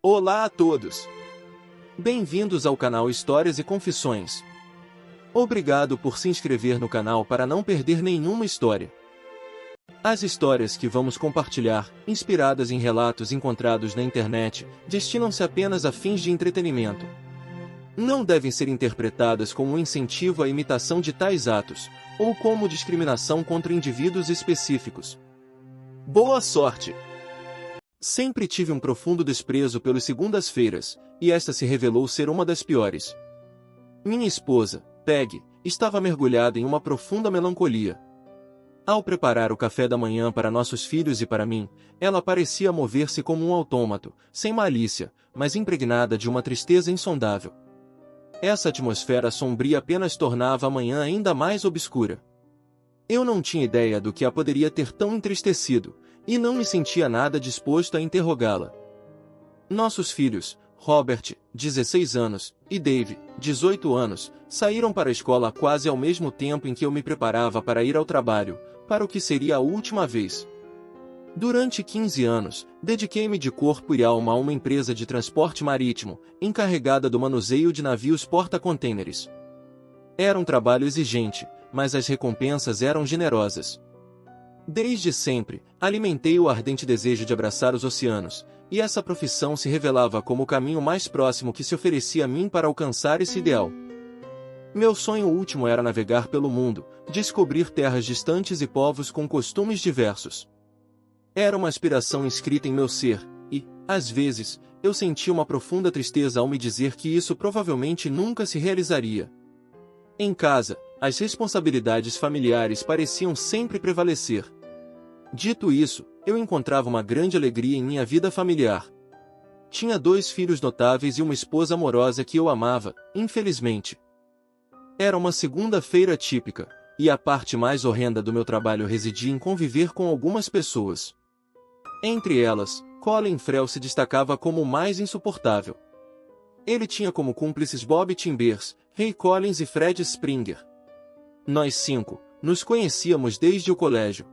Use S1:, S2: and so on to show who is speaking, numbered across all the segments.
S1: Olá a todos! Bem-vindos ao canal Histórias e Confissões. Obrigado por se inscrever no canal para não perder nenhuma história. As histórias que vamos compartilhar, inspiradas em relatos encontrados na internet, destinam-se apenas a fins de entretenimento. Não devem ser interpretadas como um incentivo à imitação de tais atos, ou como discriminação contra indivíduos específicos. Boa sorte! Sempre tive um profundo desprezo pelas segundas-feiras, e esta se revelou ser uma das piores. Minha esposa, Peg, estava mergulhada em uma profunda melancolia. Ao preparar o café da manhã para nossos filhos e para mim, ela parecia mover-se como um autômato, sem malícia, mas impregnada de uma tristeza insondável. Essa atmosfera sombria apenas tornava a manhã ainda mais obscura. Eu não tinha ideia do que a poderia ter tão entristecido, e não me sentia nada disposto a interrogá-la. Nossos filhos, Robert, 16 anos, e Dave, 18 anos, saíram para a escola quase ao mesmo tempo em que eu me preparava para ir ao trabalho, para o que seria a última vez. Durante 15 anos, dediquei-me de corpo e alma a uma empresa de transporte marítimo, encarregada do manuseio de navios porta-contêineres. Era um trabalho exigente, mas as recompensas eram generosas. Desde sempre, alimentei o ardente desejo de abraçar os oceanos, e essa profissão se revelava como o caminho mais próximo que se oferecia a mim para alcançar esse ideal. Meu sonho último era navegar pelo mundo, descobrir terras distantes e povos com costumes diversos. Era uma aspiração inscrita em meu ser, e, às vezes, eu sentia uma profunda tristeza ao me dizer que isso provavelmente nunca se realizaria. Em casa, as responsabilidades familiares pareciam sempre prevalecer. Dito isso, eu encontrava uma grande alegria em minha vida familiar. Tinha 2 filhos notáveis e uma esposa amorosa que eu amava, infelizmente. Era uma segunda-feira típica, e a parte mais horrenda do meu trabalho residia em conviver com algumas pessoas. Entre elas, Colin Frel se destacava como o mais insuportável. Ele tinha como cúmplices Bob Timbers, Ray Collins e Fred Springer. Nós 5 nos conhecíamos desde o colégio.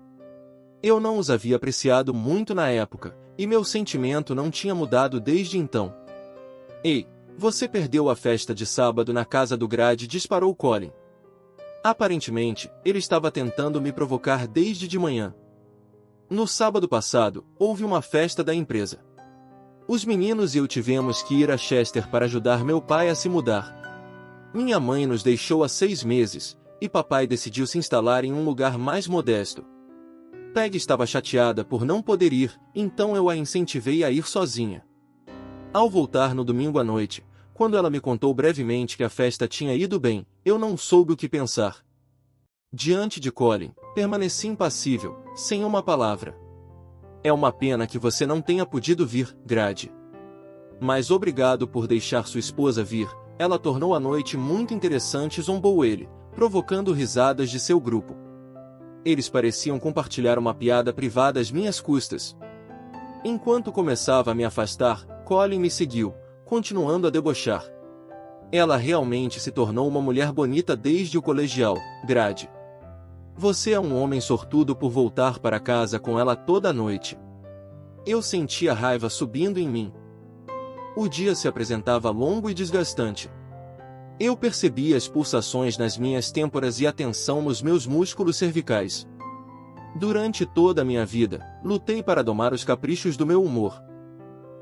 S1: Eu não os havia apreciado muito na época, e meu sentimento não tinha mudado desde então. Ei, você perdeu a festa de sábado na casa do Grade, disparou Colin. Aparentemente, ele estava tentando me provocar desde de manhã. No sábado passado, houve uma festa da empresa. Os meninos e eu tivemos que ir a Chester para ajudar meu pai a se mudar. Minha mãe nos deixou há 6 meses, e papai decidiu se instalar em um lugar mais modesto. Peg estava chateada por não poder ir, então eu a incentivei a ir sozinha. Ao voltar no domingo à noite, quando ela me contou brevemente que a festa tinha ido bem, eu não soube o que pensar. Diante de Colin, permaneci impassível, sem uma palavra. É uma pena que você não tenha podido vir, Grade. Mas obrigado por deixar sua esposa vir, ela tornou a noite muito interessante, zombou ele, provocando risadas de seu grupo. Eles pareciam compartilhar uma piada privada às minhas custas. Enquanto começava a me afastar, Colin me seguiu, continuando a debochar. Ela realmente se tornou uma mulher bonita desde o colegial, Grade. Você é um homem sortudo por voltar para casa com ela toda noite. Eu sentia raiva subindo em mim. O dia se apresentava longo e desgastante. Eu percebia as pulsações nas minhas têmporas e a tensão nos meus músculos cervicais. Durante toda a minha vida, lutei para domar os caprichos do meu humor.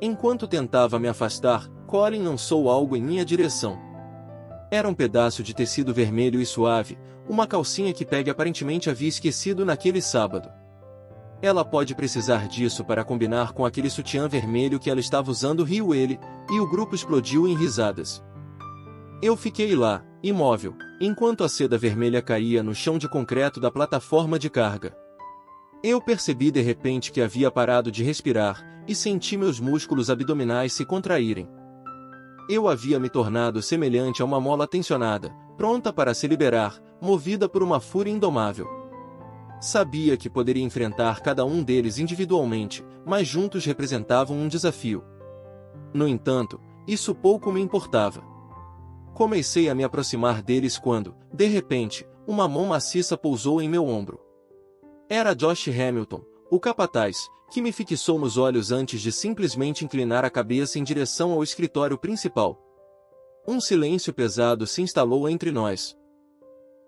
S1: Enquanto tentava me afastar, Colin lançou algo em minha direção. Era um pedaço de tecido vermelho e suave, uma calcinha que Peg aparentemente havia esquecido naquele sábado. Ela pode precisar disso para combinar com aquele sutiã vermelho que ela estava usando, riu ele, e o grupo explodiu em risadas. Eu fiquei lá, imóvel, enquanto a seda vermelha caía no chão de concreto da plataforma de carga. Eu percebi de repente que havia parado de respirar, e senti meus músculos abdominais se contraírem. Eu havia me tornado semelhante a uma mola tensionada, pronta para se liberar, movida por uma fúria indomável. Sabia que poderia enfrentar cada um deles individualmente, mas juntos representavam um desafio. No entanto, isso pouco me importava. Comecei a me aproximar deles quando, de repente, uma mão maciça pousou em meu ombro. Era Josh Hamilton, o capataz, que me fixou nos olhos antes de simplesmente inclinar a cabeça em direção ao escritório principal. Um silêncio pesado se instalou entre nós.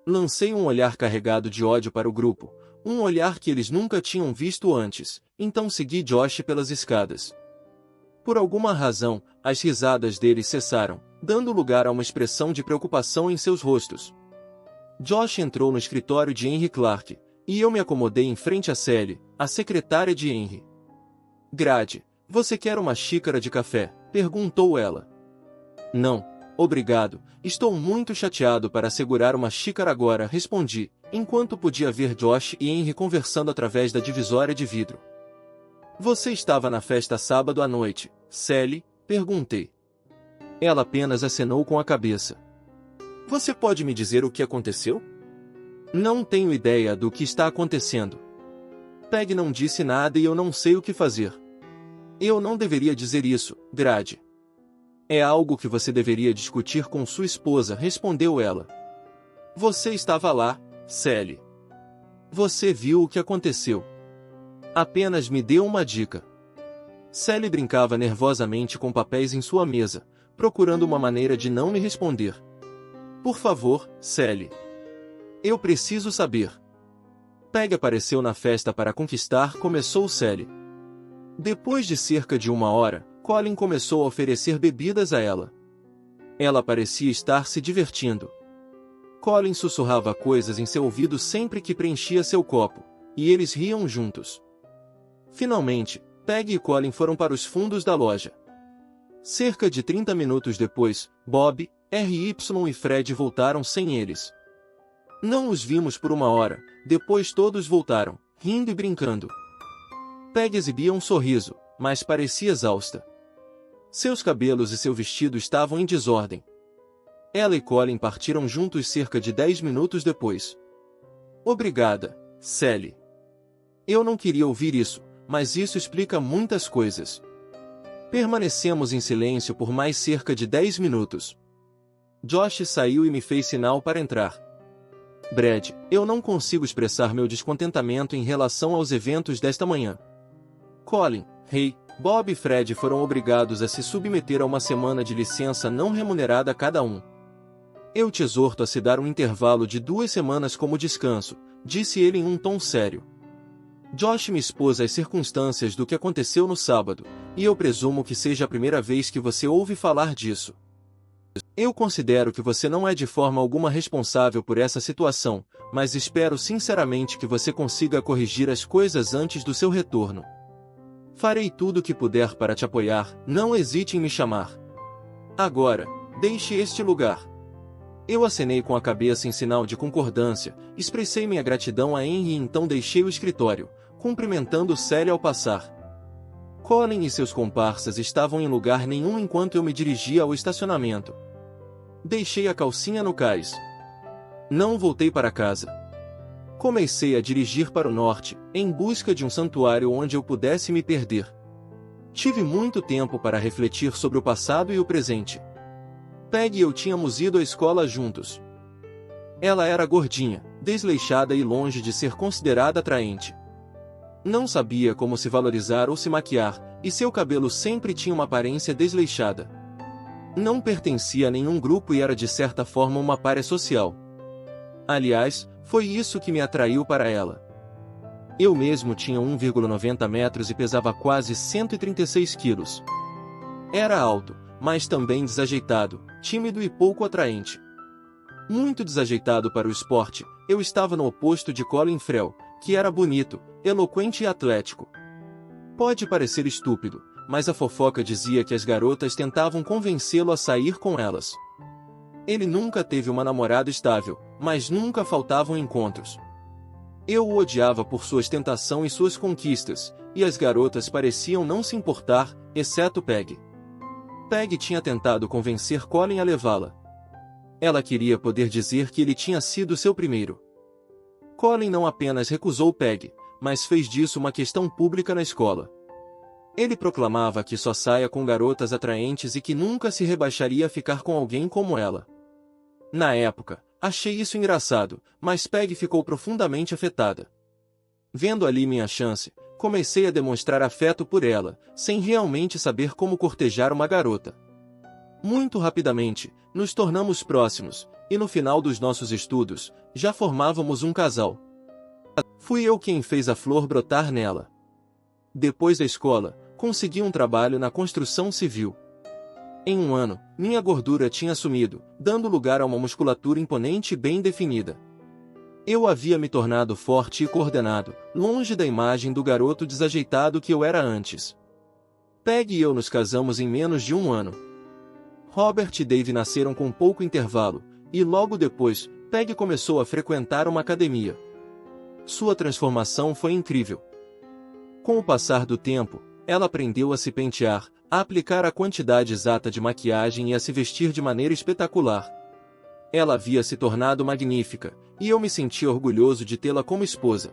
S1: Lancei um olhar carregado de ódio para o grupo, um olhar que eles nunca tinham visto antes, então segui Josh pelas escadas. Por alguma razão, as risadas deles cessaram, dando lugar a uma expressão de preocupação em seus rostos. Josh entrou no escritório de Henry Clark, e eu me acomodei em frente a Sally, a secretária de Henry. Grade, você quer uma xícara de café? Perguntou ela. Não, obrigado, estou muito chateado para segurar uma xícara agora, respondi, enquanto podia ver Josh e Henry conversando através da divisória de vidro. Você estava na festa sábado à noite, Sally? Perguntei. Ela apenas acenou com a cabeça. Você pode me dizer o que aconteceu? Não tenho ideia do que está acontecendo. Peg não disse nada e eu não sei o que fazer. Eu não deveria dizer isso, Grade. É algo que você deveria discutir com sua esposa, respondeu ela. Você estava lá, Sally. Você viu o que aconteceu. Apenas me deu uma dica. Sally brincava nervosamente com papéis em sua mesa, procurando uma maneira de não me responder. Por favor, Sally. Eu preciso saber. Peg apareceu na festa para conquistar, começou Sally. Depois de cerca de 1 hora, Colin começou a oferecer bebidas a ela. Ela parecia estar se divertindo. Colin sussurrava coisas em seu ouvido sempre que preenchia seu copo, e eles riam juntos. Finalmente, Peg e Colin foram para os fundos da loja. Cerca de 30 minutos depois, Bob, RY e Fred voltaram sem eles. Não os vimos por 1 hora, depois todos voltaram, rindo e brincando. Peg exibia um sorriso, mas parecia exausta. Seus cabelos e seu vestido estavam em desordem. Ela e Colin partiram juntos cerca de 10 minutos depois. Obrigada, Sally. Eu não queria ouvir isso, mas isso explica muitas coisas. Permanecemos em silêncio por mais cerca de 10 minutos. Josh saiu e me fez sinal para entrar. Brad, eu não consigo expressar meu descontentamento em relação aos eventos desta manhã. Colin, Ray, Bob e Fred foram obrigados a se submeter a uma semana de licença não remunerada cada um. Eu te exorto a se dar um intervalo de 2 semanas como descanso, disse ele em um tom sério. Josh me expôs às circunstâncias do que aconteceu no sábado, e eu presumo que seja a primeira vez que você ouve falar disso. Eu considero que você não é de forma alguma responsável por essa situação, mas espero sinceramente que você consiga corrigir as coisas antes do seu retorno. Farei tudo o que puder para te apoiar, não hesite em me chamar. Agora, deixe este lugar. Eu acenei com a cabeça em sinal de concordância, expressei minha gratidão a Henry e então deixei o escritório, cumprimentando Sally ao passar. Colin e seus comparsas estavam em lugar nenhum enquanto eu me dirigia ao estacionamento. Deixei a calcinha no cais. Não voltei para casa. Comecei a dirigir para o norte, em busca de um santuário onde eu pudesse me perder. Tive muito tempo para refletir sobre o passado e o presente. Peg e eu tínhamos ido à escola juntos. Ela era gordinha, desleixada e longe de ser considerada atraente. Não sabia como se valorizar ou se maquiar, e seu cabelo sempre tinha uma aparência desleixada. Não pertencia a nenhum grupo e era de certa forma uma pária social. Aliás, foi isso que me atraiu para ela. Eu mesmo tinha 1,90 metros e pesava quase 136 quilos. Era alto, mas também desajeitado, tímido e pouco atraente. Muito desajeitado para o esporte, eu estava no oposto de Colin Farrell, que era bonito, eloquente e atlético. Pode parecer estúpido, mas a fofoca dizia que as garotas tentavam convencê-lo a sair com elas. Ele nunca teve uma namorada estável, mas nunca faltavam encontros. Eu o odiava por sua ostentação e suas conquistas, e as garotas pareciam não se importar, exceto Peg. Peg tinha tentado convencer Colin a levá-la. Ela queria poder dizer que ele tinha sido seu primeiro. Colin não apenas recusou Peg, mas fez disso uma questão pública na escola. Ele proclamava que só saia com garotas atraentes e que nunca se rebaixaria a ficar com alguém como ela. Na época, achei isso engraçado, mas Peg ficou profundamente afetada. Vendo ali minha chance, Comecei a demonstrar afeto por ela, sem realmente saber como cortejar uma garota. Muito rapidamente, nos tornamos próximos, e no final dos nossos estudos, já formávamos um casal. Fui eu quem fez a flor brotar nela. Depois da escola, consegui um trabalho na construção civil. Em um ano, minha gordura tinha sumido, dando lugar a uma musculatura imponente e bem definida. Eu havia me tornado forte e coordenado, longe da imagem do garoto desajeitado que eu era antes. Peg e eu nos casamos em menos de um ano. Robert e Dave nasceram com pouco intervalo, e logo depois, Peg começou a frequentar uma academia. Sua transformação foi incrível. Com o passar do tempo, ela aprendeu a se pentear, a aplicar a quantidade exata de maquiagem e a se vestir de maneira espetacular. Ela havia se tornado magnífica, e eu me sentia orgulhoso de tê-la como esposa.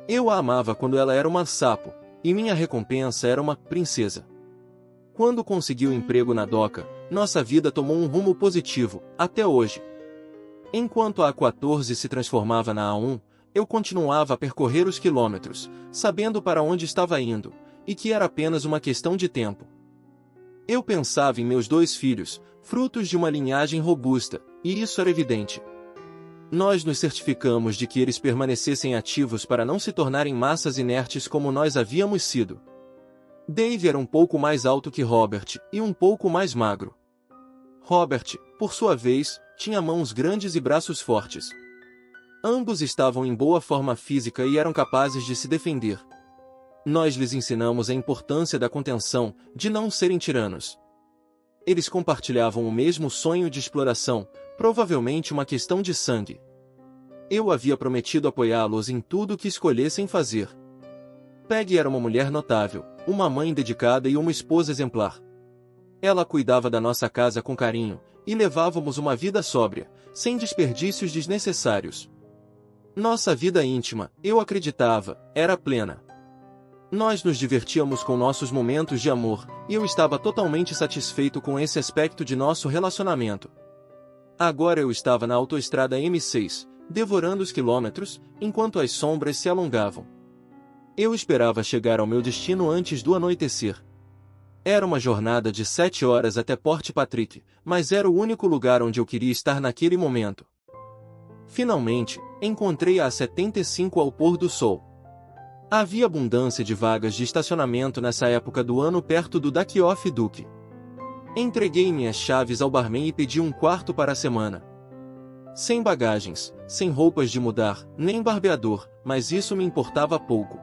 S1: Eu a amava quando ela era uma sapo, e minha recompensa era uma princesa. Quando conseguiu emprego na Doca, nossa vida tomou um rumo positivo, até hoje. Enquanto a A14 se transformava na A1, eu continuava a percorrer os quilômetros, sabendo para onde estava indo, e que era apenas uma questão de tempo. Eu pensava em meus 2 filhos, frutos de uma linhagem robusta, e isso era evidente. Nós nos certificamos de que eles permanecessem ativos para não se tornarem massas inertes como nós havíamos sido. Dave era um pouco mais alto que Robert, e um pouco mais magro. Robert, por sua vez, tinha mãos grandes e braços fortes. Ambos estavam em boa forma física e eram capazes de se defender. Nós lhes ensinamos a importância da contenção, de não serem tiranos. Eles compartilhavam o mesmo sonho de exploração, provavelmente uma questão de sangue. Eu havia prometido apoiá-los em tudo o que escolhessem fazer. Peg era uma mulher notável, uma mãe dedicada e uma esposa exemplar. Ela cuidava da nossa casa com carinho, e levávamos uma vida sóbria, sem desperdícios desnecessários. Nossa vida íntima, eu acreditava, era plena. Nós nos divertíamos com nossos momentos de amor, e eu estava totalmente satisfeito com esse aspecto de nosso relacionamento. Agora eu estava na autoestrada M6, devorando os quilômetros, enquanto as sombras se alongavam. Eu esperava chegar ao meu destino antes do anoitecer. Era uma jornada de 7 horas até Port Patrick, mas era o único lugar onde eu queria estar naquele momento. Finalmente, encontrei a A75 ao pôr do sol. Havia abundância de vagas de estacionamento nessa época do ano perto do Daquioff Duke. Entreguei minhas chaves ao barman e pedi um quarto para a semana. Sem bagagens, sem roupas de mudar, nem barbeador, mas isso me importava pouco.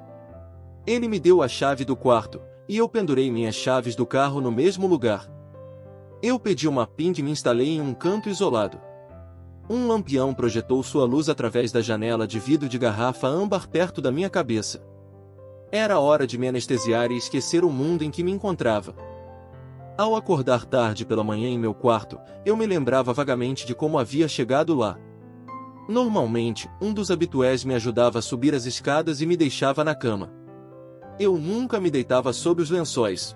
S1: Ele me deu a chave do quarto, e eu pendurei minhas chaves do carro no mesmo lugar. Eu pedi uma ping e me instalei em um canto isolado. Um lampião projetou sua luz através da janela de vidro de garrafa âmbar perto da minha cabeça. Era hora de me anestesiar e esquecer o mundo em que me encontrava. Ao acordar tarde pela manhã em meu quarto, eu me lembrava vagamente de como havia chegado lá. Normalmente, um dos habitués me ajudava a subir as escadas e me deixava na cama. Eu nunca me deitava sob os lençóis.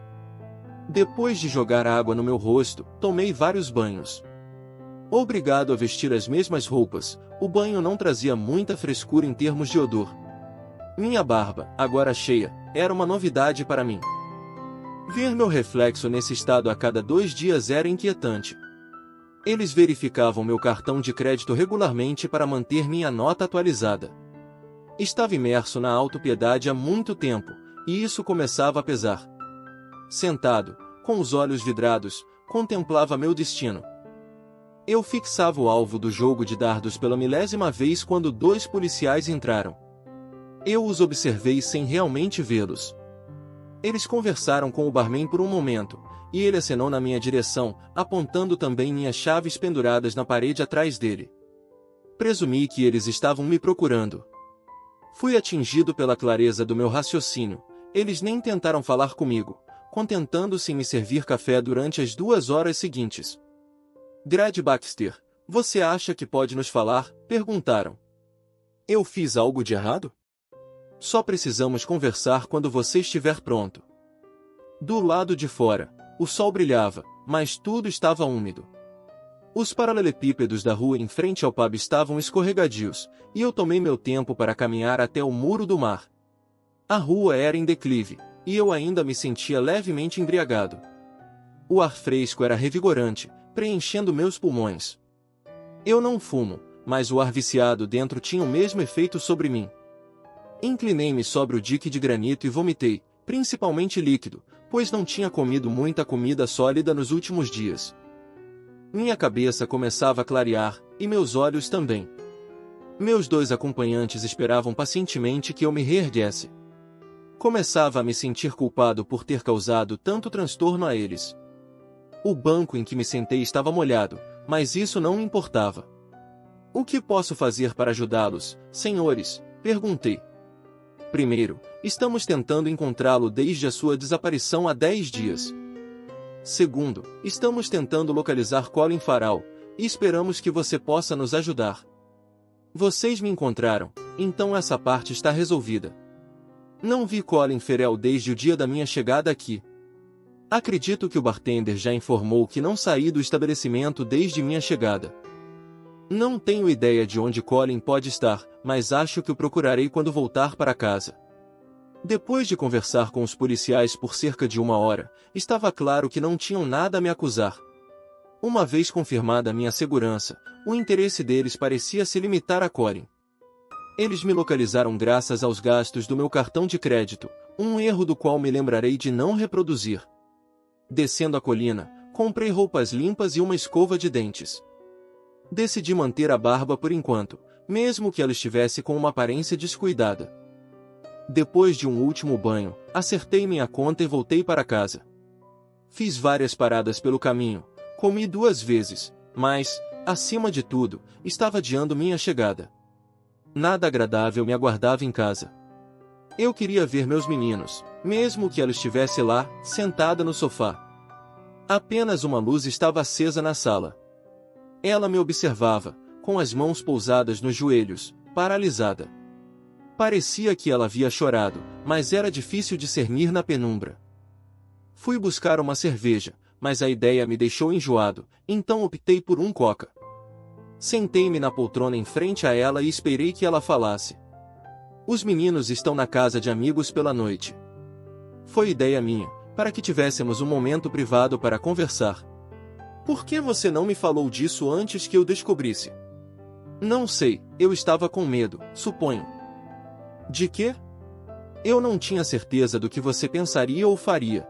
S1: Depois de jogar água no meu rosto, tomei vários banhos. Obrigado a vestir as mesmas roupas, o banho não trazia muita frescura em termos de odor. Minha barba, agora cheia, era uma novidade para mim. Ver meu reflexo nesse estado a cada 2 dias era inquietante. Eles verificavam meu cartão de crédito regularmente para manter minha nota atualizada. Estava imerso na autopiedade há muito tempo, e isso começava a pesar. Sentado, com os olhos vidrados, contemplava meu destino. Eu fixava o alvo do jogo de dardos pela 1000ª vez quando 2 policiais entraram. Eu os observei sem realmente vê-los. Eles conversaram com o barman por um momento, e ele acenou na minha direção, apontando também minhas chaves penduradas na parede atrás dele. Presumi que eles estavam me procurando. Fui atingido pela clareza do meu raciocínio. Eles nem tentaram falar comigo, contentando-se em me servir café durante as 2 horas seguintes. Grady Baxter, você acha que pode nos falar? Perguntaram. Eu fiz algo de errado? Só precisamos conversar quando você estiver pronto. Do lado de fora, o sol brilhava, mas tudo estava úmido. Os paralelepípedos da rua em frente ao pub estavam escorregadios, e eu tomei meu tempo para caminhar até o muro do mar. A rua era em declive, e eu ainda me sentia levemente embriagado. O ar fresco era revigorante, preenchendo meus pulmões. Eu não fumo, mas o ar viciado dentro tinha o mesmo efeito sobre mim. Inclinei-me sobre o dique de granito e vomitei, principalmente líquido, pois não tinha comido muita comida sólida nos últimos dias. Minha cabeça começava a clarear, e meus olhos também. Meus 2 acompanhantes esperavam pacientemente que eu me reerguesse. Começava a me sentir culpado por ter causado tanto transtorno a eles. O banco em que me sentei estava molhado, mas isso não me importava. O que posso fazer para ajudá-los, senhores? Perguntei. Primeiro, estamos tentando encontrá-lo desde a sua desaparição há 10 dias. Segundo, estamos tentando localizar Colin Farrell, e esperamos que você possa nos ajudar. Vocês me encontraram, então essa parte está resolvida. Não vi Colin Farrell desde o dia da minha chegada aqui. Acredito que o bartender já informou que não saí do estabelecimento desde minha chegada. Não tenho ideia de onde Colin pode estar, mas acho que o procurarei quando voltar para casa. Depois de conversar com os policiais por cerca de 1 hora, estava claro que não tinham nada a me acusar. Uma vez confirmada a minha segurança, o interesse deles parecia se limitar a Colin. Eles me localizaram graças aos gastos do meu cartão de crédito, um erro do qual me lembrarei de não reproduzir. Descendo a colina, comprei roupas limpas e uma escova de dentes. Decidi manter a barba por enquanto, mesmo que ela estivesse com uma aparência descuidada. Depois de um último banho, acertei minha conta e voltei para casa. Fiz várias paradas pelo caminho, comi 2 vezes, mas, acima de tudo, estava adiando minha chegada. Nada agradável me aguardava em casa. Eu queria ver meus meninos, mesmo que ela estivesse lá, sentada no sofá. Apenas uma luz estava acesa na sala. Ela me observava, com as mãos pousadas nos joelhos, paralisada. Parecia que ela havia chorado, mas era difícil discernir na penumbra. Fui buscar uma cerveja, mas a ideia me deixou enjoado, então optei por um coca. Sentei-me na poltrona em frente a ela e esperei que ela falasse. Os meninos estão na casa de amigos pela noite. Foi ideia minha, para que tivéssemos um momento privado para conversar. Por que você não me falou disso antes que eu descobrisse? Não sei, eu estava com medo, suponho. De quê? Eu não tinha certeza do que você pensaria ou faria.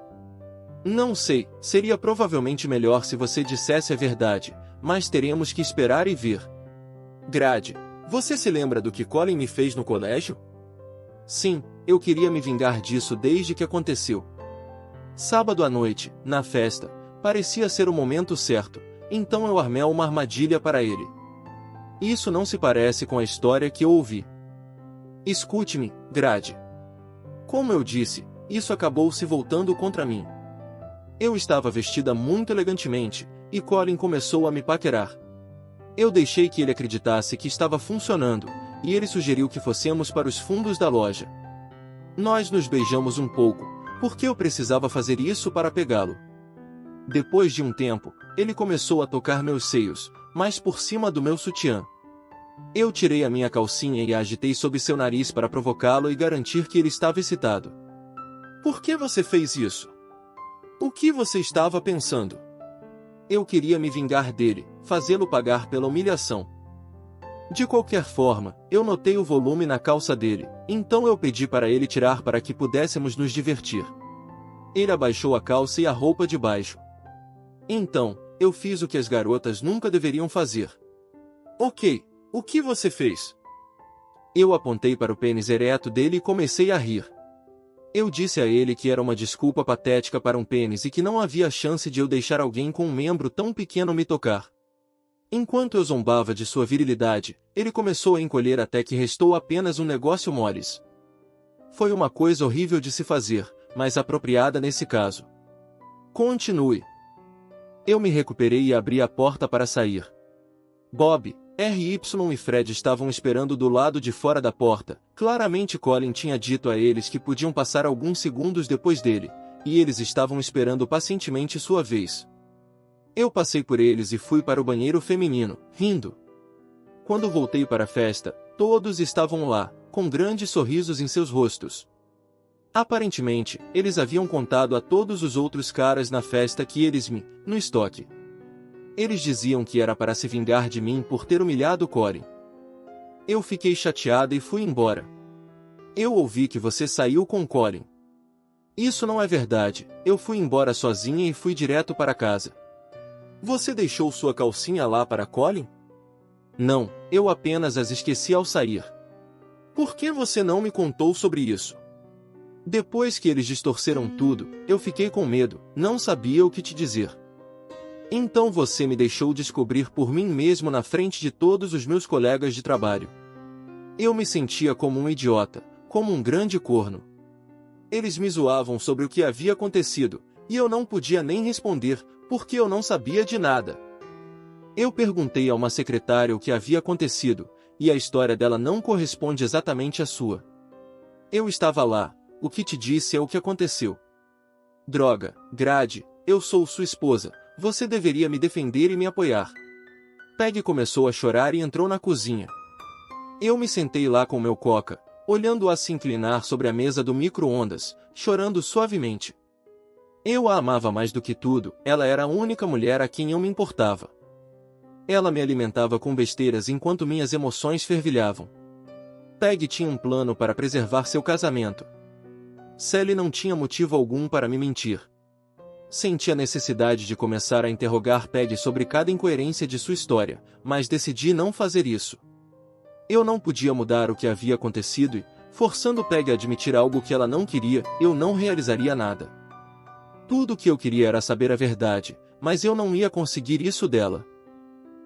S1: Não sei, seria provavelmente melhor se você dissesse a verdade, mas teremos que esperar e ver. Grade, você se lembra do que Colin me fez no colégio? Sim, eu queria me vingar disso desde que aconteceu. Sábado à noite, na festa, parecia ser o momento certo, então eu armei uma armadilha para ele. Isso não se parece com a história que eu ouvi. Escute-me, Grade. Como eu disse, isso acabou se voltando contra mim. Eu estava vestida muito elegantemente, e Colin começou a me paquerar. Eu deixei que ele acreditasse que estava funcionando, e ele sugeriu que fossemos para os fundos da loja. Nós nos beijamos um pouco, porque eu precisava fazer isso para pegá-lo. Depois de um tempo, ele começou a tocar meus seios, mas por cima do meu sutiã. Eu tirei a minha calcinha e a agitei sob seu nariz para provocá-lo e garantir que ele estava excitado. Por que você fez isso? O que você estava pensando? Eu queria me vingar dele, fazê-lo pagar pela humilhação. De qualquer forma, eu notei o volume na calça dele, então eu pedi para ele tirar para que pudéssemos nos divertir. Ele abaixou a calça e a roupa de baixo. Então, eu fiz o que as garotas nunca deveriam fazer. Ok, o que você fez? Eu apontei para o pênis ereto dele e comecei a rir. Eu disse a ele que era uma desculpa patética para um pênis e que não havia chance de eu deixar alguém com um membro tão pequeno me tocar. Enquanto eu zombava de sua virilidade, ele começou a encolher até que restou apenas um negócio moles. Foi uma coisa horrível de se fazer, mas apropriada nesse caso. Continue. Eu me recuperei e abri a porta para sair. Bob, RY e Fred estavam esperando do lado de fora da porta. Claramente Colin tinha dito a eles que podiam passar alguns segundos depois dele, e eles estavam esperando pacientemente sua vez. Eu passei por eles e fui para o banheiro feminino, rindo. Quando voltei para a festa, todos estavam lá, com grandes sorrisos em seus rostos. Aparentemente, eles haviam contado a todos os outros caras na festa que no estoque. Eles diziam que era para se vingar de mim por ter humilhado Colin. Eu fiquei chateada e fui embora. Eu ouvi que você saiu com Colin. Isso não é verdade, eu fui embora sozinha e fui direto para casa. Você deixou sua calcinha lá para Colin? Não, eu apenas as esqueci ao sair. Por que você não me contou sobre isso? Depois que eles distorceram tudo, eu fiquei com medo, não sabia o que te dizer. Então você me deixou descobrir por mim mesmo na frente de todos os meus colegas de trabalho. Eu me sentia como um idiota, como um grande corno. Eles me zoavam sobre o que havia acontecido, e eu não podia nem responder, porque eu não sabia de nada. Eu perguntei a uma secretária o que havia acontecido, e a história dela não corresponde exatamente à sua. Eu estava lá, o que te disse é o que aconteceu. Droga, Grade, eu sou sua esposa, você deveria me defender e me apoiar. Peg começou a chorar e entrou na cozinha. Eu me sentei lá com meu coca, olhando-a se inclinar sobre a mesa do micro-ondas, chorando suavemente. Eu a amava mais do que tudo, ela era a única mulher a quem eu me importava. Ela me alimentava com besteiras enquanto minhas emoções fervilhavam. Peg tinha um plano para preservar seu casamento. Sally não tinha motivo algum para me mentir. Senti a necessidade de começar a interrogar Peg sobre cada incoerência de sua história, mas decidi não fazer isso. Eu não podia mudar o que havia acontecido e, forçando Peg a admitir algo que ela não queria, eu não realizaria nada. Tudo o que eu queria era saber a verdade, mas eu não ia conseguir isso dela.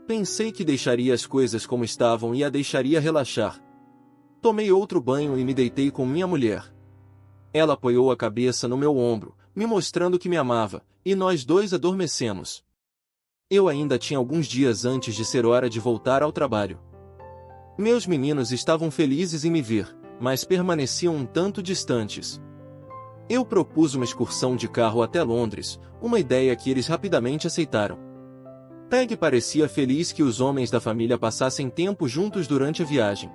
S1: Pensei que deixaria as coisas como estavam e a deixaria relaxar. Tomei outro banho e me deitei com minha mulher. Ela apoiou a cabeça no meu ombro, me mostrando que me amava, e nós dois adormecemos. Eu ainda tinha alguns dias antes de ser hora de voltar ao trabalho. Meus meninos estavam felizes em me ver, mas permaneciam um tanto distantes. Eu propus uma excursão de carro até Londres, uma ideia que eles rapidamente aceitaram. Peg parecia feliz que os homens da família passassem tempo juntos durante a viagem.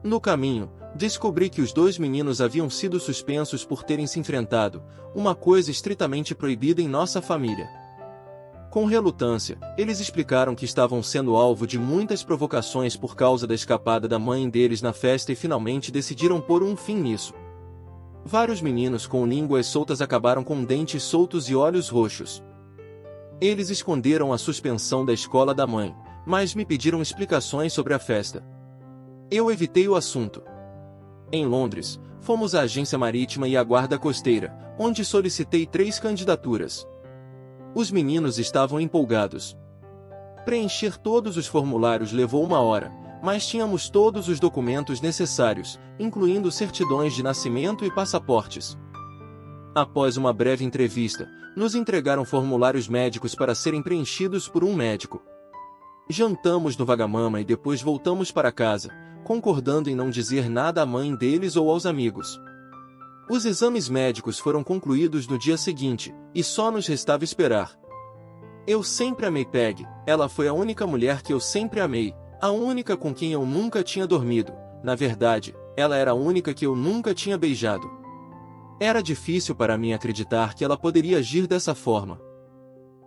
S1: No caminho, descobri que os dois meninos haviam sido suspensos por terem se enfrentado, uma coisa estritamente proibida em nossa família. Com relutância, eles explicaram que estavam sendo alvo de muitas provocações por causa da escapada da mãe deles na festa e finalmente decidiram pôr um fim nisso. Vários meninos com línguas soltas acabaram com dentes soltos e olhos roxos. Eles esconderam a suspensão da escola da mãe, mas me pediram explicações sobre a festa. Eu evitei o assunto. Em Londres, fomos à agência marítima e à guarda costeira, onde solicitei 3 candidaturas. Os meninos estavam empolgados. Preencher todos os formulários levou 1 hora, mas tínhamos todos os documentos necessários, incluindo certidões de nascimento e passaportes. Após uma breve entrevista, nos entregaram formulários médicos para serem preenchidos por um médico. Jantamos no Wagamama e depois voltamos para casa, concordando em não dizer nada à mãe deles ou aos amigos. Os exames médicos foram concluídos no dia seguinte, e só nos restava esperar. Eu sempre amei Peg, ela foi a única mulher que eu sempre amei, a única com quem eu nunca tinha dormido, na verdade, ela era a única que eu nunca tinha beijado. Era difícil para mim acreditar que ela poderia agir dessa forma.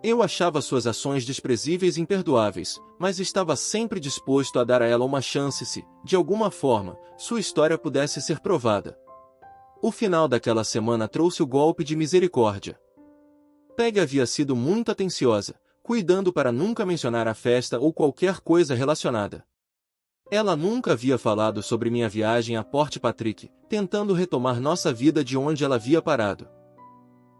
S1: Eu achava suas ações desprezíveis e imperdoáveis, mas estava sempre disposto a dar a ela uma chance se, de alguma forma, sua história pudesse ser provada. O final daquela semana trouxe o golpe de misericórdia. Peg havia sido muito atenciosa, cuidando para nunca mencionar a festa ou qualquer coisa relacionada. Ela nunca havia falado sobre minha viagem a Port Patrick, tentando retomar nossa vida de onde ela havia parado.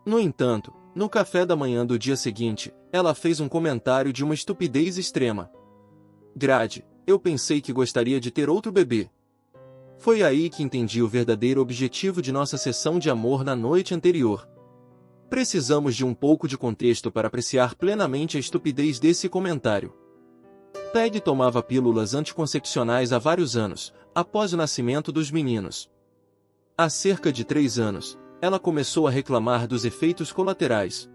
S1: No entanto, no café da manhã do dia seguinte, ela fez um comentário de uma estupidez extrema. Grade, eu pensei que gostaria de ter outro bebê. Foi aí que entendi o verdadeiro objetivo de nossa sessão de amor na noite anterior. Precisamos de um pouco de contexto para apreciar plenamente a estupidez desse comentário. Peg tomava pílulas anticoncepcionais há vários anos, após o nascimento dos meninos. Há cerca de 3 anos, ela começou a reclamar dos efeitos colaterais.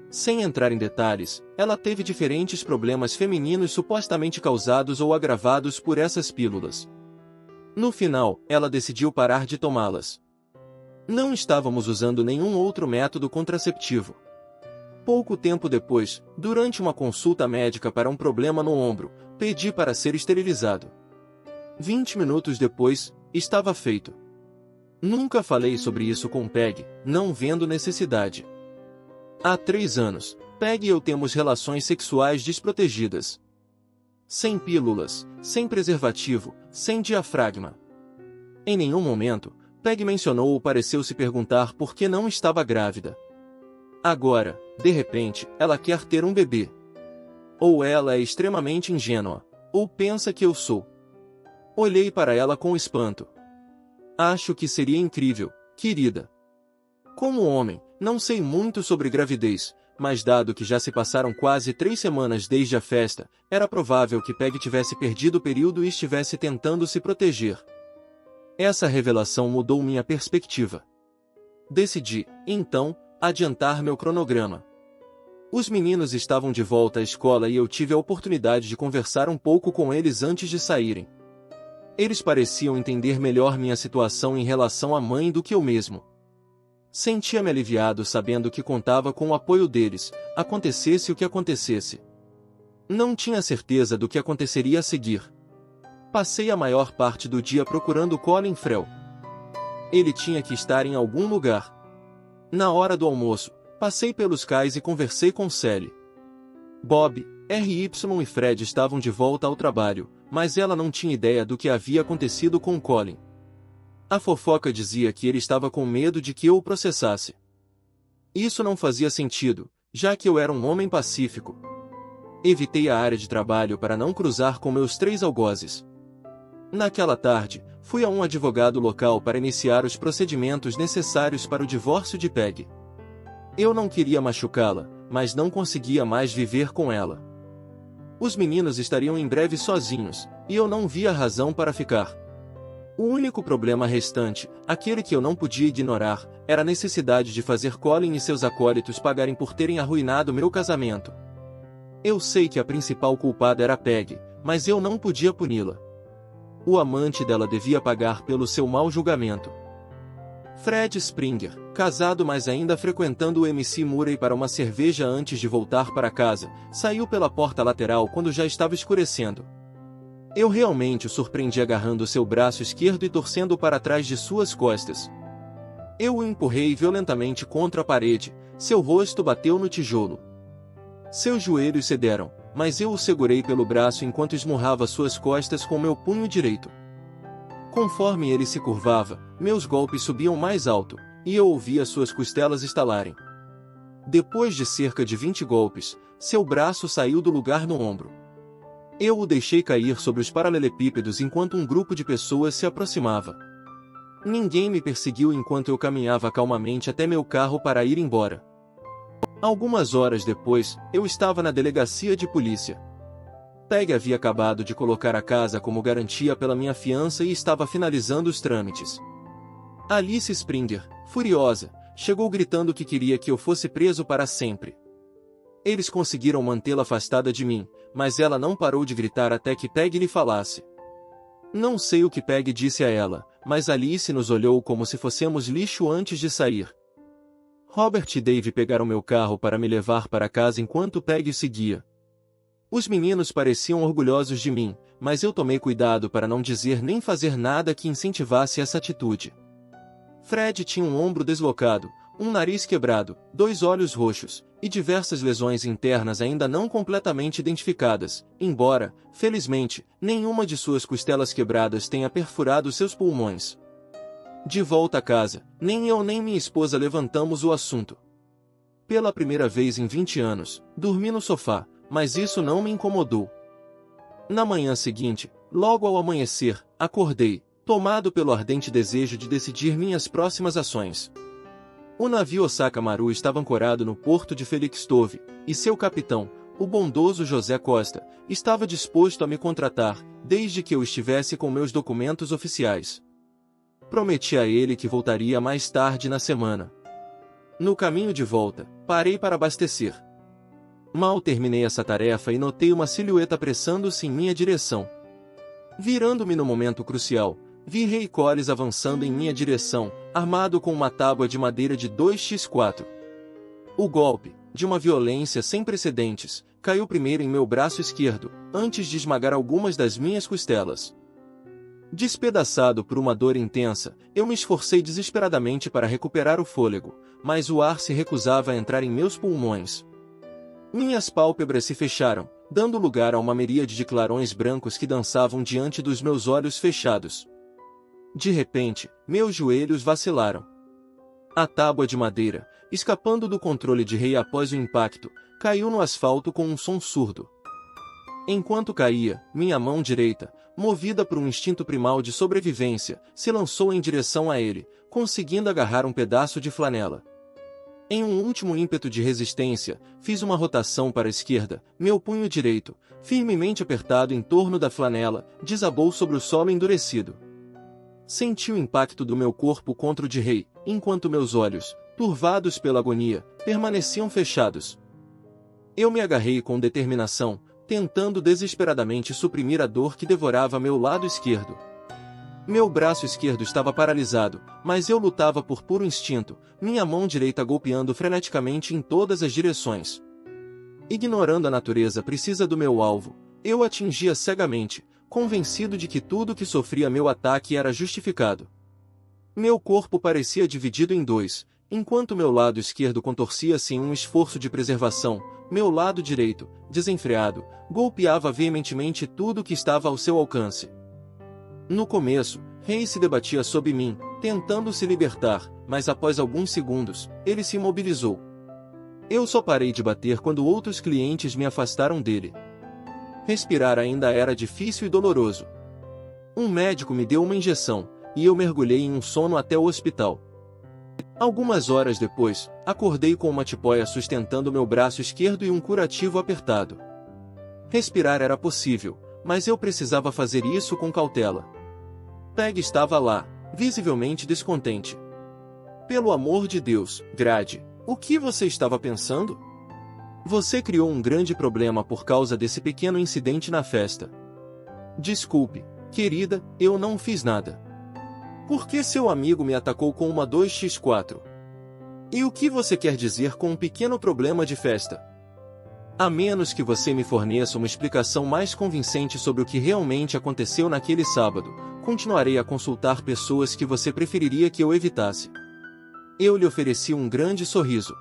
S1: Sem entrar em detalhes, ela teve diferentes problemas femininos supostamente causados ou agravados por essas pílulas. No final, ela decidiu parar de tomá-las. Não estávamos usando nenhum outro método contraceptivo. Pouco tempo depois, durante uma consulta médica para um problema no ombro, pedi para ser esterilizado. 20 minutos depois, estava feito. Nunca falei sobre isso com Peg, não vendo necessidade. Há 3 anos, Peg e eu temos relações sexuais desprotegidas. Sem pílulas, sem preservativo, sem diafragma. Em nenhum momento, Peg mencionou ou pareceu se perguntar por que não estava grávida. Agora, de repente, ela quer ter um bebê. Ou ela é extremamente ingênua, ou pensa que eu sou. Olhei para ela com espanto. Acho que seria incrível, querida. Como homem, não sei muito sobre gravidez, mas dado que já se passaram quase 3 semanas desde a festa, era provável que Peg tivesse perdido o período e estivesse tentando se proteger. Essa revelação mudou minha perspectiva. Decidi, então, adiantar meu cronograma. Os meninos estavam de volta à escola e eu tive a oportunidade de conversar um pouco com eles antes de saírem. Eles pareciam entender melhor minha situação em relação à mãe do que eu mesmo. Sentia-me aliviado sabendo que contava com o apoio deles, acontecesse o que acontecesse. Não tinha certeza do que aconteceria a seguir. Passei a maior parte do dia procurando Colin Frel. Ele tinha que estar em algum lugar. Na hora do almoço, passei pelos cais e conversei com Sally. Bob, RY e Fred estavam de volta ao trabalho, mas ela não tinha ideia do que havia acontecido com Colin. A fofoca dizia que ele estava com medo de que eu o processasse. Isso não fazia sentido, já que eu era um homem pacífico. Evitei a área de trabalho para não cruzar com meus 3 algozes. Naquela tarde, fui a um advogado local para iniciar os procedimentos necessários para o divórcio de Peg. Eu não queria machucá-la, mas não conseguia mais viver com ela. Os meninos estariam em breve sozinhos, e eu não via razão para ficar. O único problema restante, aquele que eu não podia ignorar, era a necessidade de fazer Colin e seus acólitos pagarem por terem arruinado meu casamento. Eu sei que a principal culpada era Peg, mas eu não podia puni-la. O amante dela devia pagar pelo seu mau julgamento. Fred Springer, casado mas ainda frequentando o MC Murray para uma cerveja antes de voltar para casa, saiu pela porta lateral quando já estava escurecendo. Eu realmente o surpreendi agarrando seu braço esquerdo e torcendo para trás de suas costas. Eu o empurrei violentamente contra a parede, seu rosto bateu no tijolo. Seus joelhos cederam, mas eu o segurei pelo braço enquanto esmurrava suas costas com meu punho direito. Conforme ele se curvava, meus golpes subiam mais alto, e eu ouvia suas costelas estalarem. Depois de cerca de 20 golpes, seu braço saiu do lugar no ombro. Eu o deixei cair sobre os paralelepípedos enquanto um grupo de pessoas se aproximava. Ninguém me perseguiu enquanto eu caminhava calmamente até meu carro para ir embora. Algumas horas depois, eu estava na delegacia de polícia. Peg havia acabado de colocar a casa como garantia pela minha fiança e estava finalizando os trâmites. Alice Springer, furiosa, chegou gritando que queria que eu fosse preso para sempre. Eles conseguiram mantê-la afastada de mim, mas ela não parou de gritar até que Peg lhe falasse. Não sei o que Peg disse a ela, mas Alice nos olhou como se fossemos lixo antes de sair. Robert e Dave pegaram meu carro para me levar para casa enquanto Peg seguia. Os meninos pareciam orgulhosos de mim, mas eu tomei cuidado para não dizer nem fazer nada que incentivasse essa atitude. Fred tinha um ombro deslocado, um nariz quebrado, 2 olhos roxos, e diversas lesões internas ainda não completamente identificadas, embora, felizmente, nenhuma de suas costelas quebradas tenha perfurado seus pulmões. De volta a casa, nem eu nem minha esposa levantamos o assunto. Pela primeira vez em 20 anos, dormi no sofá, mas isso não me incomodou. Na manhã seguinte, logo ao amanhecer, acordei, tomado pelo ardente desejo de decidir minhas próximas ações. O navio Osaka Maru estava ancorado no porto de Felixstowe, e seu capitão, o bondoso José Costa, estava disposto a me contratar, desde que eu estivesse com meus documentos oficiais. Prometi a ele que voltaria mais tarde na semana. No caminho de volta, parei para abastecer. Mal terminei essa tarefa e notei uma silhueta apressando-se em minha direção. Virando-me no momento crucial, vi Ray Collins avançando em minha direção, armado com uma tábua de madeira de 2x4. O golpe, de uma violência sem precedentes, caiu primeiro em meu braço esquerdo, antes de esmagar algumas das minhas costelas. Despedaçado por uma dor intensa, eu me esforcei desesperadamente para recuperar o fôlego, mas o ar se recusava a entrar em meus pulmões. Minhas pálpebras se fecharam, dando lugar a uma miríade de clarões brancos que dançavam diante dos meus olhos fechados. De repente, meus joelhos vacilaram. A tábua de madeira, escapando do controle de Ray após o impacto, caiu no asfalto com um som surdo. Enquanto caía, minha mão direita, movida por um instinto primal de sobrevivência, se lançou em direção a ele, conseguindo agarrar um pedaço de flanela. Em um último ímpeto de resistência, fiz uma rotação para a esquerda, meu punho direito, firmemente apertado em torno da flanela, desabou sobre o solo endurecido. Senti o impacto do meu corpo contra o de Ray, enquanto meus olhos, turvados pela agonia, permaneciam fechados. Eu me agarrei com determinação, tentando desesperadamente suprimir a dor que devorava meu lado esquerdo. Meu braço esquerdo estava paralisado, mas eu lutava por puro instinto, minha mão direita golpeando freneticamente em todas as direções. Ignorando a natureza precisa do meu alvo, eu atingia cegamente, convencido de que tudo que sofria meu ataque era justificado. Meu corpo parecia dividido em dois, enquanto meu lado esquerdo contorcia-se em um esforço de preservação, meu lado direito, desenfreado, golpeava veementemente tudo que estava ao seu alcance. No começo, Ray se debatia sob mim, tentando se libertar, mas após alguns segundos, ele se imobilizou. Eu só parei de bater quando outros clientes me afastaram dele. Respirar ainda era difícil e doloroso. Um médico me deu uma injeção, e eu mergulhei em um sono até o hospital. Algumas horas depois, acordei com uma tipóia sustentando meu braço esquerdo e um curativo apertado. Respirar era possível, mas eu precisava fazer isso com cautela. Peg estava lá, visivelmente descontente. Pelo amor de Deus, Grade, o que você estava pensando? Você criou um grande problema por causa desse pequeno incidente na festa. Desculpe, querida, eu não fiz nada. Por que seu amigo me atacou com uma 2x4? E o que você quer dizer com um pequeno problema de festa? A menos que você me forneça uma explicação mais convincente sobre o que realmente aconteceu naquele sábado, continuarei a consultar pessoas que você preferiria que eu evitasse. Eu lhe ofereci um grande sorriso.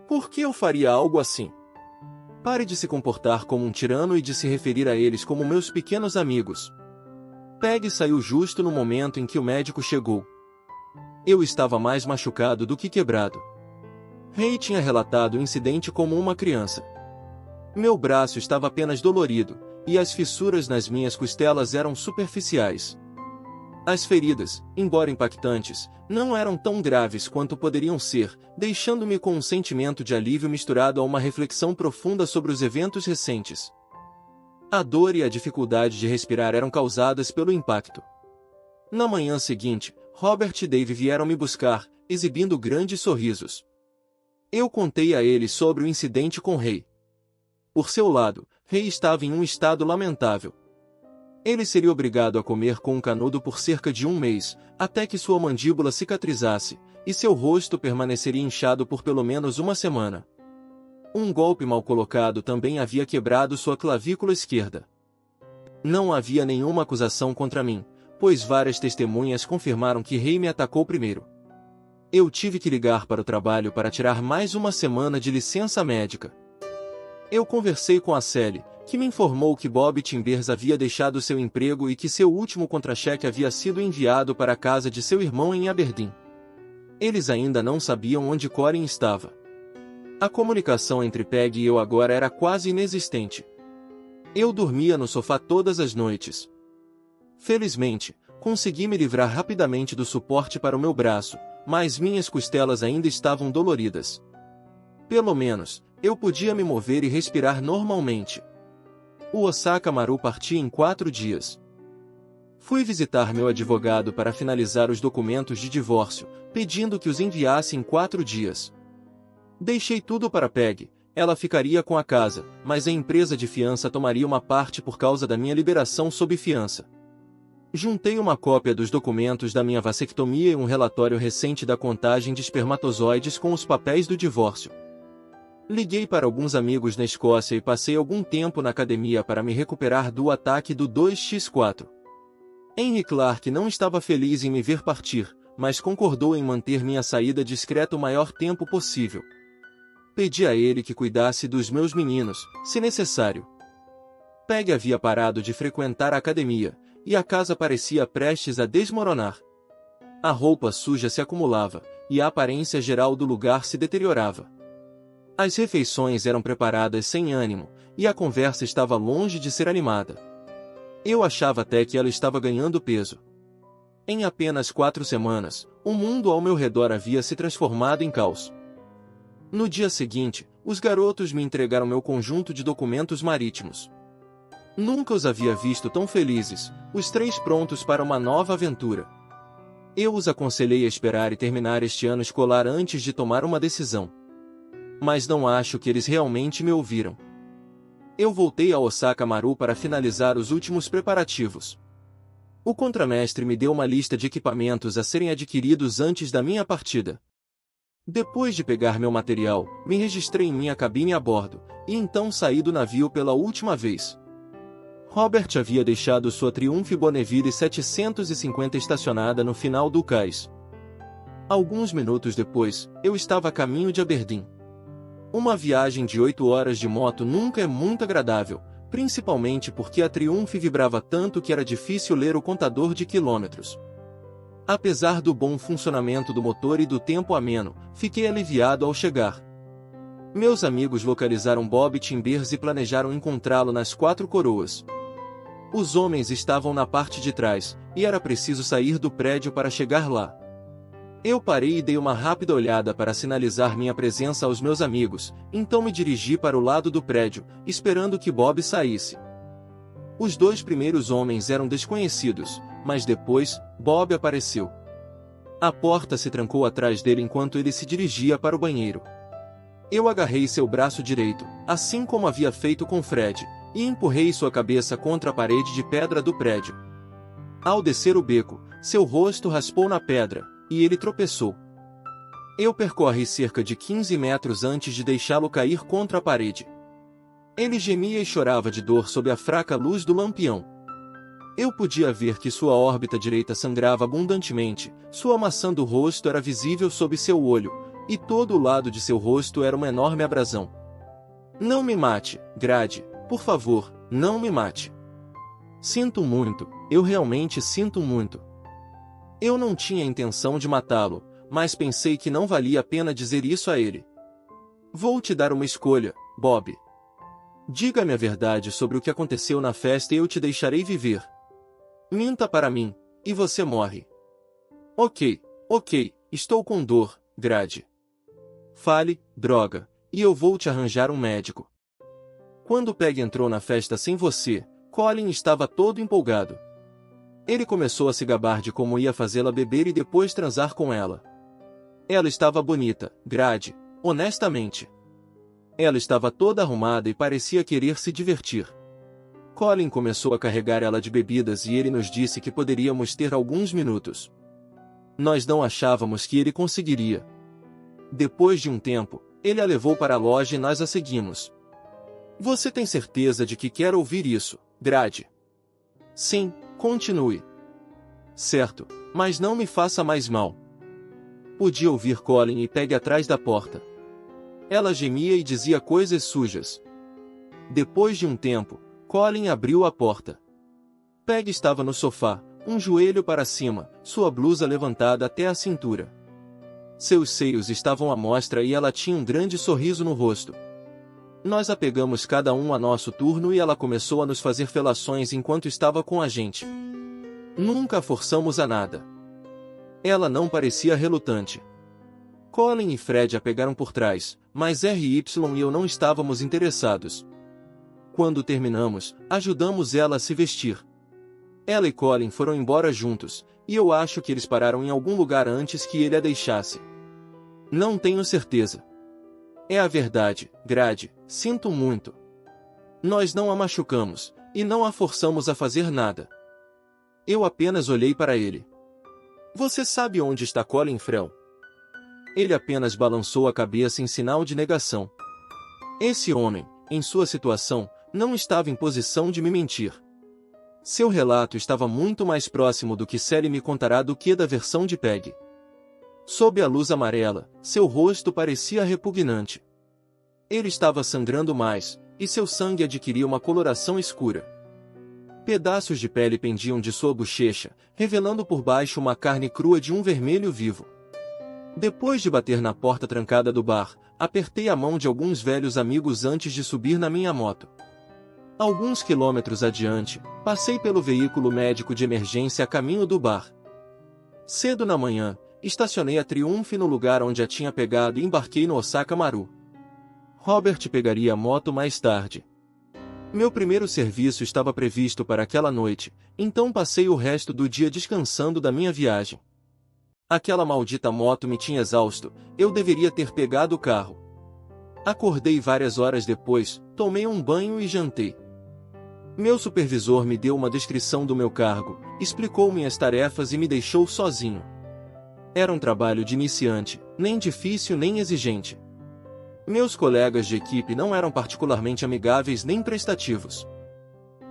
S1: Por que eu faria algo assim? Pare de se comportar como um tirano e de se referir a eles como meus pequenos amigos. Peg saiu justo no momento em que o médico chegou. Eu estava mais machucado do que quebrado. Ray tinha relatado o incidente como uma criança. Meu braço estava apenas dolorido, e as fissuras nas minhas costelas eram superficiais. As feridas, embora impactantes, não eram tão graves quanto poderiam ser, deixando-me com um sentimento de alívio misturado a uma reflexão profunda sobre os eventos recentes. A dor e a dificuldade de respirar eram causadas pelo impacto. Na manhã seguinte, Robert e Dave vieram me buscar, exibindo grandes sorrisos. Eu contei a eles sobre o incidente com Ray. Por seu lado, Ray estava em um estado lamentável. Ele seria obrigado a comer com um canudo por cerca de um mês, até que sua mandíbula cicatrizasse, e seu rosto permaneceria inchado por pelo menos uma semana. Um golpe mal colocado também havia quebrado sua clavícula esquerda. Não havia nenhuma acusação contra mim, pois várias testemunhas confirmaram que Ray me atacou primeiro. Eu tive que ligar para o trabalho para tirar mais uma semana de licença médica. Eu conversei com a Sally, que me informou que Bob Timbers havia deixado seu emprego e que seu último contra-cheque havia sido enviado para a casa de seu irmão em Aberdeen. Eles ainda não sabiam onde Corin estava. A comunicação entre Peg e eu agora era quase inexistente. Eu dormia no sofá todas as noites. Felizmente, consegui me livrar rapidamente do suporte para o meu braço, mas minhas costelas ainda estavam doloridas. Pelo menos, eu podia me mover e respirar normalmente. O Osaka Maru partia em 4 dias. Fui visitar meu advogado para finalizar os documentos de divórcio, pedindo que os enviasse em 4 dias. Deixei tudo para Peg, ela ficaria com a casa, mas a empresa de fiança tomaria uma parte por causa da minha liberação sob fiança. Juntei uma cópia dos documentos da minha vasectomia e um relatório recente da contagem de espermatozoides com os papéis do divórcio. Liguei para alguns amigos na Escócia e passei algum tempo na academia para me recuperar do ataque do 2x4. Henry Clark não estava feliz em me ver partir, mas concordou em manter minha saída discreta o maior tempo possível. Pedi a ele que cuidasse dos meus meninos, se necessário. Peg havia parado de frequentar a academia, e a casa parecia prestes a desmoronar. A roupa suja se acumulava, e a aparência geral do lugar se deteriorava. As refeições eram preparadas sem ânimo, e a conversa estava longe de ser animada. Eu achava até que ela estava ganhando peso. Em apenas 4 semanas, o mundo ao meu redor havia se transformado em caos. No dia seguinte, os garotos me entregaram meu conjunto de documentos marítimos. Nunca os havia visto tão felizes, os 3 prontos para uma nova aventura. Eu os aconselhei a esperar e terminar este ano escolar antes de tomar uma decisão. Mas não acho que eles realmente me ouviram. Eu voltei a Osaka Maru para finalizar os últimos preparativos. O contramestre me deu uma lista de equipamentos a serem adquiridos antes da minha partida. Depois de pegar meu material, me registrei em minha cabine a bordo, e então saí do navio pela última vez. Robert havia deixado sua Triumph Bonneville 750 estacionada no final do cais. Alguns minutos depois, eu estava a caminho de Aberdeen. Uma viagem de 8 horas de moto nunca é muito agradável, principalmente porque a Triumph vibrava tanto que era difícil ler o contador de quilômetros. Apesar do bom funcionamento do motor e do tempo ameno, fiquei aliviado ao chegar. Meus amigos localizaram Bob Timbers e planejaram encontrá-lo nas 4 Coroas. Os homens estavam na parte de trás, e era preciso sair do prédio para chegar lá. Eu parei e dei uma rápida olhada para sinalizar minha presença aos meus amigos, então me dirigi para o lado do prédio, esperando que Bob saísse. Os 2 primeiros homens eram desconhecidos, mas depois, Bob apareceu. A porta se trancou atrás dele enquanto ele se dirigia para o banheiro. Eu agarrei seu braço direito, assim como havia feito com Fred, e empurrei sua cabeça contra a parede de pedra do prédio. Ao descer o beco, seu rosto raspou na pedra, e ele tropeçou. Eu percorri cerca de 15 metros antes de deixá-lo cair contra a parede. Ele gemia e chorava de dor sob a fraca luz do lampião. Eu podia ver que sua órbita direita sangrava abundantemente, sua maçã do rosto era visível sob seu olho, e todo o lado de seu rosto era uma enorme abrasão. Não me mate, Grade, por favor, não me mate. Sinto muito, eu realmente sinto muito. Eu não tinha intenção de matá-lo, mas pensei que não valia a pena dizer isso a ele. Vou te dar uma escolha, Bob. Diga-me a verdade sobre o que aconteceu na festa e eu te deixarei viver. Minta para mim, e você morre. Ok, estou com dor, Grade. Fale, droga, e eu vou te arranjar um médico. Quando Peg entrou na festa sem você, Colin estava todo empolgado. Ele começou a se gabar de como ia fazê-la beber e depois transar com ela. Ela estava bonita, Grade, honestamente. Ela estava toda arrumada e parecia querer se divertir. Colin começou a carregar ela de bebidas e ele nos disse que poderíamos ter alguns minutos. Nós não achávamos que ele conseguiria. Depois de um tempo, ele a levou para a loja e nós a seguimos. Você tem certeza de que quer ouvir isso, Grade? Sim, continue. Certo, mas não me faça mais mal. Podia ouvir Colin e Peg atrás da porta. Ela gemia e dizia coisas sujas. Depois de um tempo, Colin abriu a porta. Peg estava no sofá, um joelho para cima, sua blusa levantada até a cintura. Seus seios estavam à mostra e ela tinha um grande sorriso no rosto. Nós a pegamos cada um a nosso turno e ela começou a nos fazer felações enquanto estava com a gente. Nunca a forçamos a nada. Ela não parecia relutante. Colin e Fred a pegaram por trás, mas RY e eu não estávamos interessados. Quando terminamos, ajudamos ela a se vestir. Ela e Colin foram embora juntos, e eu acho que eles pararam em algum lugar antes que ele a deixasse. Não tenho certeza. É a verdade, Grade, sinto muito. Nós não a machucamos, e não a forçamos a fazer nada. Eu apenas olhei para ele. Você sabe onde está Colin Farrell? Ele apenas balançou a cabeça em sinal de negação. Esse homem, em sua situação, não estava em posição de me mentir. Seu relato estava muito mais próximo do que Sally me contará do que da versão de Peg. Sob a luz amarela, seu rosto parecia repugnante. Ele estava sangrando mais, e seu sangue adquiria uma coloração escura. Pedaços de pele pendiam de sua bochecha, revelando por baixo uma carne crua de um vermelho vivo. Depois de bater na porta trancada do bar, apertei a mão de alguns velhos amigos antes de subir na minha moto. Alguns quilômetros adiante, passei pelo veículo médico de emergência a caminho do bar. Cedo na manhã, estacionei a Triumph no lugar onde a tinha pegado e embarquei no Osaka Maru. Robert pegaria a moto mais tarde. Meu primeiro serviço estava previsto para aquela noite, então passei o resto do dia descansando da minha viagem. Aquela maldita moto me tinha exausto, eu deveria ter pegado o carro. Acordei várias horas depois, tomei um banho e jantei. Meu supervisor me deu uma descrição do meu cargo, explicou minhas tarefas e me deixou sozinho. Era um trabalho de iniciante, nem difícil nem exigente. Meus colegas de equipe não eram particularmente amigáveis nem prestativos.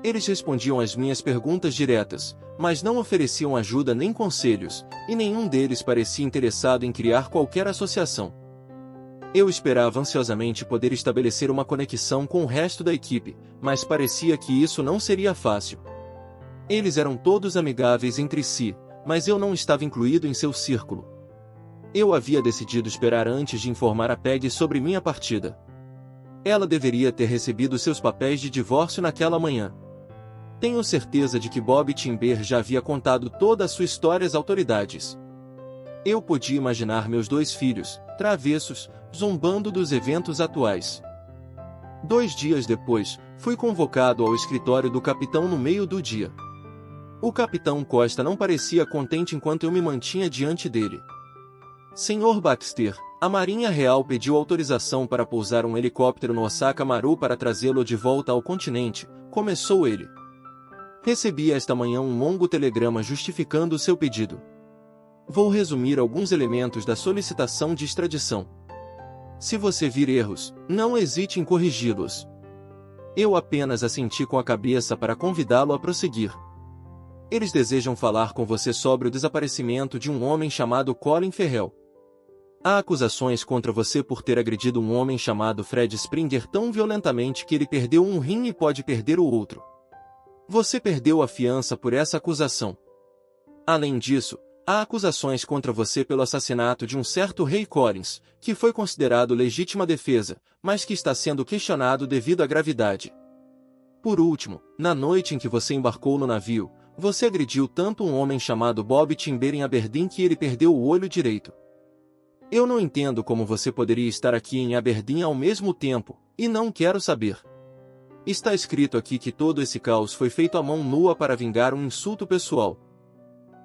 S1: Eles respondiam às minhas perguntas diretas, mas não ofereciam ajuda nem conselhos, e nenhum deles parecia interessado em criar qualquer associação. Eu esperava ansiosamente poder estabelecer uma conexão com o resto da equipe, mas parecia que isso não seria fácil. Eles eram todos amigáveis entre si, mas eu não estava incluído em seu círculo. Eu havia decidido esperar antes de informar a Peg sobre minha partida. Ela deveria ter recebido seus papéis de divórcio naquela manhã. Tenho certeza de que Bob Timber já havia contado toda a sua história às autoridades. Eu podia imaginar meus dois filhos, travessos, zombando dos eventos atuais. 2 dias depois, fui convocado ao escritório do capitão no meio do dia. O capitão Costa não parecia contente enquanto eu me mantinha diante dele. Senhor Baxter, a Marinha Real pediu autorização para pousar um helicóptero no Osaka Maru para trazê-lo de volta ao continente, começou ele. Recebi esta manhã um longo telegrama justificando o seu pedido. Vou resumir alguns elementos da solicitação de extradição. Se você vir erros, não hesite em corrigi-los. Eu apenas assenti com a cabeça para convidá-lo a prosseguir. Eles desejam falar com você sobre o desaparecimento de um homem chamado Colin Farrell. Há acusações contra você por ter agredido um homem chamado Fred Springer tão violentamente que ele perdeu um rim e pode perder o outro. Você perdeu a fiança por essa acusação. Além disso, há acusações contra você pelo assassinato de um certo Ray Collins, que foi considerado legítima defesa, mas que está sendo questionado devido à gravidade. Por último, na noite em que você embarcou no navio, você agrediu tanto um homem chamado Bob Timber em Aberdeen que ele perdeu o olho direito. Eu não entendo como você poderia estar aqui em Aberdeen ao mesmo tempo, e não quero saber. Está escrito aqui que todo esse caos foi feito à mão nua para vingar um insulto pessoal.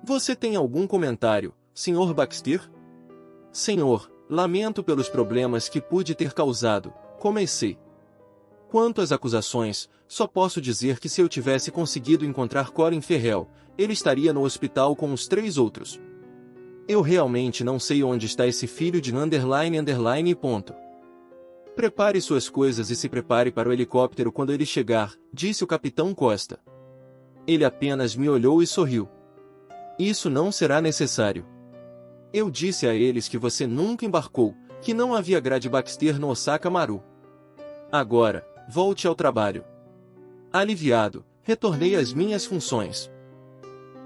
S1: Você tem algum comentário, Sr. Baxter? Senhor, lamento pelos problemas que pude ter causado, comecei. Quanto às acusações, só posso dizer que se eu tivesse conseguido encontrar Colin Farrell, ele estaria no hospital com os 3 outros. Eu realmente não sei onde está esse filho de __ ponto. Prepare suas coisas e se prepare para o helicóptero quando ele chegar, disse o capitão Costa. Ele apenas me olhou e sorriu. Isso não será necessário. Eu disse a eles que você nunca embarcou, que não havia grade Baxter no Osaka Maru. Agora, volte ao trabalho. Aliviado, retornei às minhas funções.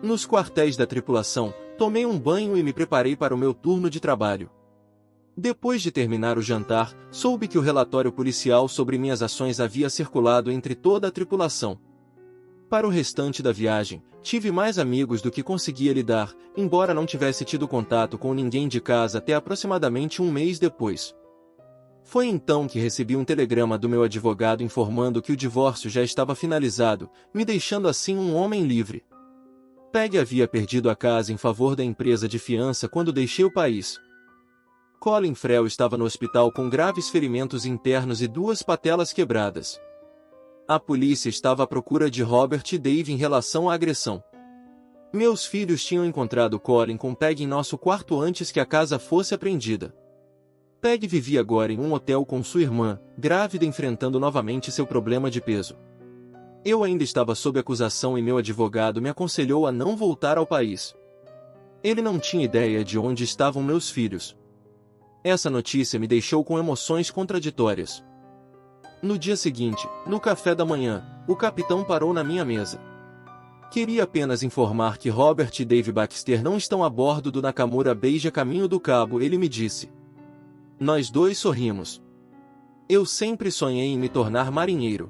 S1: Nos quartéis da tripulação, tomei um banho e me preparei para o meu turno de trabalho. Depois de terminar o jantar, soube que o relatório policial sobre minhas ações havia circulado entre toda a tripulação. Para o restante da viagem, tive mais amigos do que conseguia lidar, embora não tivesse tido contato com ninguém de casa até aproximadamente um mês depois. Foi então que recebi um telegrama do meu advogado informando que o divórcio já estava finalizado, me deixando assim um homem livre. Peg havia perdido a casa em favor da empresa de fiança quando deixei o país. Colin Farrell estava no hospital com graves ferimentos internos e 2 patelas quebradas. A polícia estava à procura de Robert e Dave em relação à agressão. Meus filhos tinham encontrado Colin com Peg em nosso quarto antes que a casa fosse apreendida. Peg vivia agora em um hotel com sua irmã, grávida, enfrentando novamente seu problema de peso. Eu ainda estava sob acusação e meu advogado me aconselhou a não voltar ao país. Ele não tinha ideia de onde estavam meus filhos. Essa notícia me deixou com emoções contraditórias. No dia seguinte, no café da manhã, o capitão parou na minha mesa. Queria apenas informar que Robert e Dave Baxter não estão a bordo do Nakamura Beige a caminho do Cabo, ele me disse. Nós dois sorrimos. Eu sempre sonhei em me tornar marinheiro.